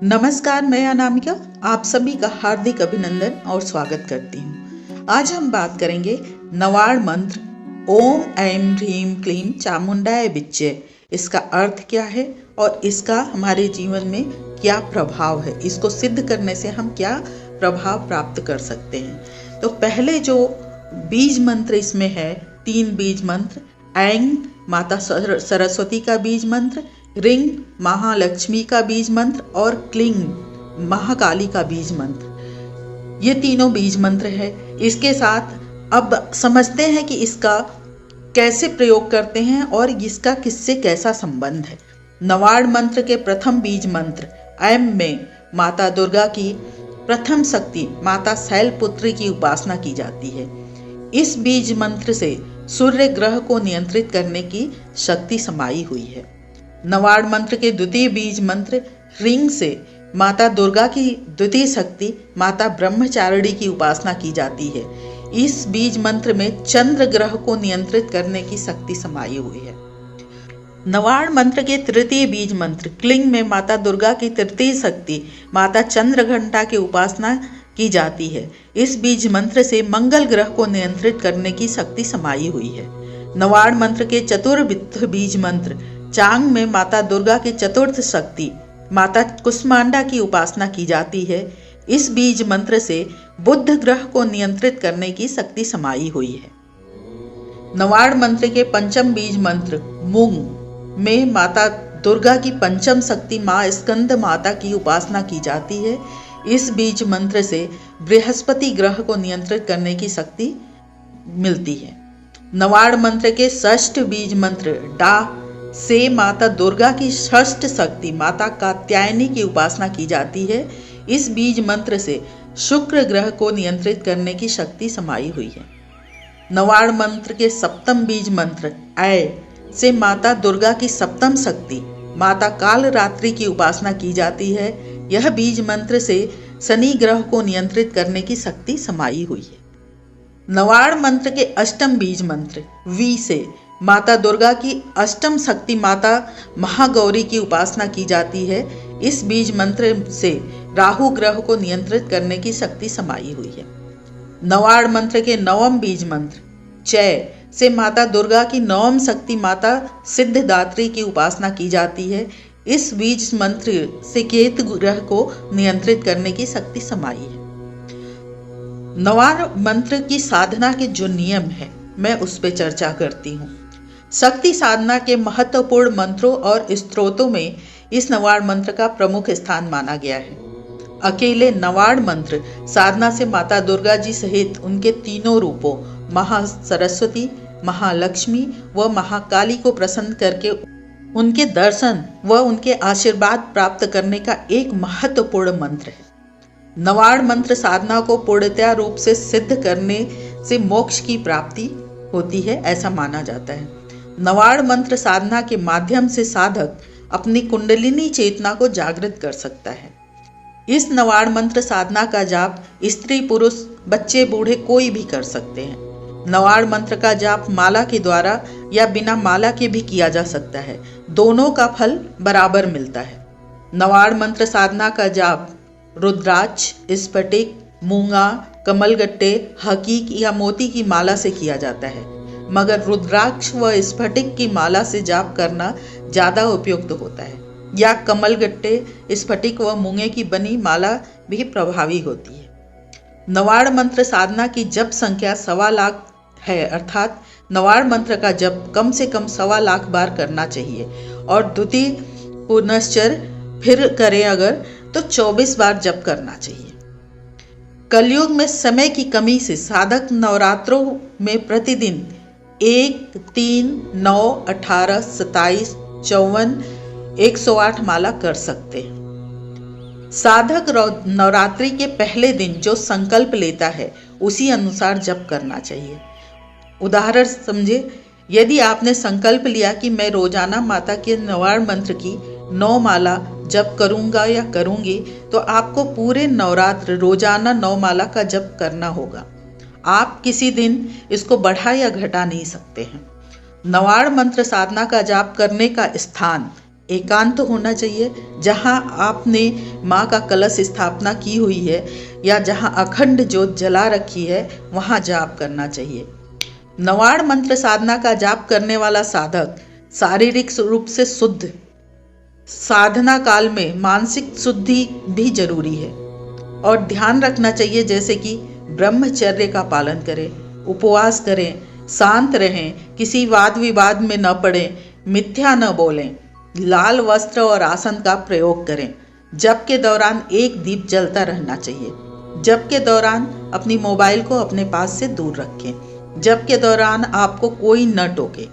नमस्कार, मैं अनामिका आप सभी का हार्दिक अभिनंदन और स्वागत करती हूँ। आज हम बात करेंगे नवाड़ मंत्र ओम ऐं ह्रीं क्लीं चामुंडाय विच्चे। इसका अर्थ क्या है और इसका हमारे जीवन में क्या प्रभाव है, इसको सिद्ध करने से हम क्या प्रभाव प्राप्त कर सकते हैं। तो पहले जो बीज मंत्र इसमें है, 3 बीज मंत्र। ऐं माता सरस्वती का बीज मंत्र, ह्रीं महालक्ष्मी का बीज मंत्र और क्लीं महाकाली का बीज मंत्र। ये तीनों बीज मंत्र है। इसके साथ अब समझते हैं कि इसका कैसे प्रयोग करते हैं और इसका किससे कैसा संबंध है। नवाड़ मंत्र के प्रथम बीज मंत्र ऐं में माता दुर्गा की प्रथम शक्ति माता शैलपुत्री की उपासना की जाती है। इस बीज मंत्र से सूर्य ग्रह को नियंत्रित करने की शक्ति समाई हुई है। नवाड़ मंत्र के द्वितीय बीज मंत्र ह्रीं से माता दुर्गा की द्वितीय शक्ति माता ब्रह्मचारिणी की उपासना की जाती है। इस बीज मंत्र में चंद्र ग्रह को नियंत्रित करने की शक्ति समाई हुई है। नवाड़ मंत्र के तृतीय बीज मंत्र क्लीं में माता दुर्गा की तृतीय शक्ति माता चंद्रघंटा की उपासना की जाती है। इस बीज मंत्र से मंगल ग्रह को नियंत्रित करने की शक्ति समाई हुई है। नवाड़ मंत्र के चतुर्विध बीज मंत्र चांग में माता दुर्गा की चतुर्थ शक्ति माता कुष्मांडा की उपासना की जाती है। इस बीज मंत्र से बुध ग्रह को नियंत्रित करने की शक्ति समाई हुई है। नवाड़ मंत्र के पंचम बीज मंत्र मूंग में माता दुर्गा की पंचम शक्ति माँ स्कंद माता की उपासना की जाती है। इस बीज मंत्र से बृहस्पति ग्रह को नियंत्रित करने की शक्ति मिलती है। नवाड़ मंत्र के षष्ठ बीज मंत्र डा से माता दुर्गा की षष्ठ शक्ति माता कात्यायनी की उपासना की जाती है। इस बीज मंत्र से शुक्र ग्रह को नियंत्रित करने की शक्ति समाई हुई है। नवाड़ मंत्र के सप्तम बीज मंत्र ऐ से माता दुर्गा की सप्तम शक्ति माता कालरात्रि की उपासना की जाती है। यह बीज मंत्र से शनि ग्रह को नियंत्रित करने की शक्ति समाई हुई है। नवाड़ मंत्र के अष्टम बीज मंत्र वी से माता दुर्गा की अष्टम शक्ति माता महागौरी की उपासना की जाती है। इस बीज मंत्र से राहु ग्रह को नियंत्रित करने की शक्ति समाई हुई है। नवाड़ मंत्र के नवम बीज मंत्र चय से माता दुर्गा की नवम शक्ति माता सिद्धिदात्री की उपासना की जाती है। इस बीज मंत्र से केतु ग्रह को नियंत्रित करने की शक्ति समाई है। नवाड़ मंत्र की साधना के जो नियम है मैं उस पर चर्चा करती हूँ। शक्ति साधना के महत्वपूर्ण मंत्रों और स्तोत्रों में इस नवाड़ मंत्र का प्रमुख स्थान माना गया है। अकेले नवाड़ मंत्र साधना से माता दुर्गा जी सहित उनके तीनों रूपों महासरस्वती, महालक्ष्मी व महाकाली को प्रसन्न करके उनके दर्शन व उनके आशीर्वाद प्राप्त करने का एक महत्वपूर्ण मंत्र है। नवाड़ मंत्र साधना को पूर्णतया रूप से सिद्ध करने से मोक्ष की प्राप्ति होती है, ऐसा माना जाता है। नवाड़ मंत्र साधना के माध्यम से साधक अपनी कुंडलिनी चेतना को जागृत कर सकता है। इस नवाड़ मंत्र साधना का जाप स्त्री पुरुष बच्चे बूढ़े कोई भी कर सकते हैं। नवाड़ मंत्र का जाप माला के द्वारा या बिना माला के भी किया जा सकता है। दोनों का फल बराबर मिलता है। नवाड़ मंत्र साधना का जाप रुद्राक्ष, स्फटिक, मूंगा, कमलगट्टे, हकीक या मोती की माला से किया जाता है, मगर रुद्राक्ष व स्फटिक की माला से जाप करना ज़्यादा उपयुक्त होता है, या कमलगट्टे, स्फटिक व मूंगे की बनी माला भी प्रभावी होती है। नवाड़ मंत्र साधना की जप संख्या 1.25 लाख है, अर्थात नवाड़ मंत्र का जप कम से कम 1.25 लाख बार करना चाहिए और द्वितीय पुनश्चर फिर करें अगर तो 24 बार जप करना चाहिए। कलयुग में समय की कमी से साधक नवरात्रों में प्रतिदिन 1, 3, 9, 18, 27, 54, 108 माला कर सकते हैं। साधक नवरात्रि के पहले दिन जो संकल्प लेता है उसी अनुसार जप करना चाहिए। उदाहरण समझे, यदि आपने संकल्प लिया कि मैं रोजाना माता के नवाड़ मंत्र की 9 माला जप करूंगा या करूंगी, तो आपको पूरे नवरात्र रोजाना 9 माला का जप करना होगा। आप किसी दिन इसको बढ़ा या घटा नहीं सकते हैं। नवाड़ मंत्र साधना का जाप करने का स्थान एकांत होना चाहिए। जहाँ आपने माँ का कलश स्थापना की हुई है या जहाँ अखंड ज्योत जला रखी है वहाँ जाप करना चाहिए। नवाड़ मंत्र साधना का जाप करने वाला साधक शारीरिक रूप से शुद्ध, साधना काल में मानसिक शुद्धि भी जरूरी है। और ध्यान रखना चाहिए जैसे कि ब्रह्मचर्य का पालन करें, उपवास करें, शांत रहें, किसी वाद विवाद में न पड़ें, मिथ्या न बोलें, लाल वस्त्र और आसन का प्रयोग करें। जप के दौरान एक दीप जलता रहना चाहिए। जप के दौरान अपनी मोबाइल को अपने पास से दूर रखें। जप के दौरान आपको कोई न टोके।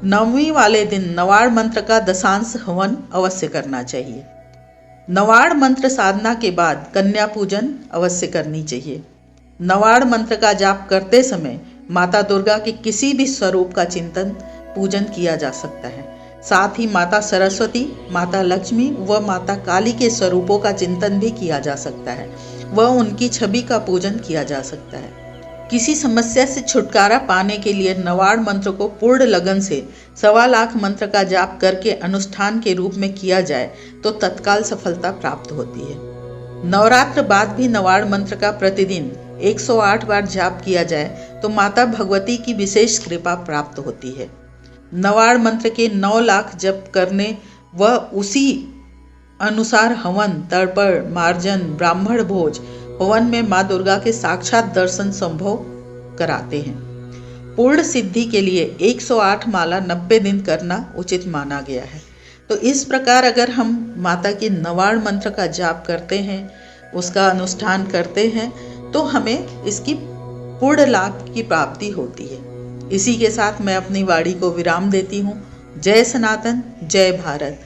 नवमी वाले दिन नवाड़ मंत्र का दशांश हवन अवश्य करना चाहिए। नवाड़ मंत्र साधना के बाद कन्या पूजन अवश्य करनी चाहिए। नवाड़ मंत्र का जाप करते समय माता दुर्गा के किसी भी स्वरूप का चिंतन पूजन किया जा सकता है। साथ ही माता सरस्वती, माता लक्ष्मी व माता काली के स्वरूपों का चिंतन भी किया जा सकता है व उनकी छवि का पूजन किया जा सकता है। किसी समस्या से छुटकारा पाने के लिए नवाड़ मंत्र को पूर्ण लगन से 1.25 लाख मंत्र का जाप करके अनुष्ठान के रूप में किया जाए तो तत्काल सफलता प्राप्त होती है। नवरात्र बाद भी नवाड़ मंत्र का प्रतिदिन 108 बार जाप किया जाए तो माता भगवती की विशेष कृपा प्राप्त होती है। नवाड़ मंत्र के 9 लाख जप करने व उसी अनुसार हवन, तर्पण, मार्जन, ब्राह्मण भोज, हवन में माँ दुर्गा के साक्षात दर्शन संभव कराते हैं। पूर्ण सिद्धि के लिए 108 माला 90 दिन करना उचित माना गया है। तो इस प्रकार अगर हम माता के नवाड़ मंत्र का जाप करते हैं, उसका अनुष्ठान करते हैं तो हमें इसकी पूर्ण लाभ की प्राप्ति होती है। इसी के साथ मैं अपनी वाणी को विराम देती हूँ। जय सनातन, जय भारत।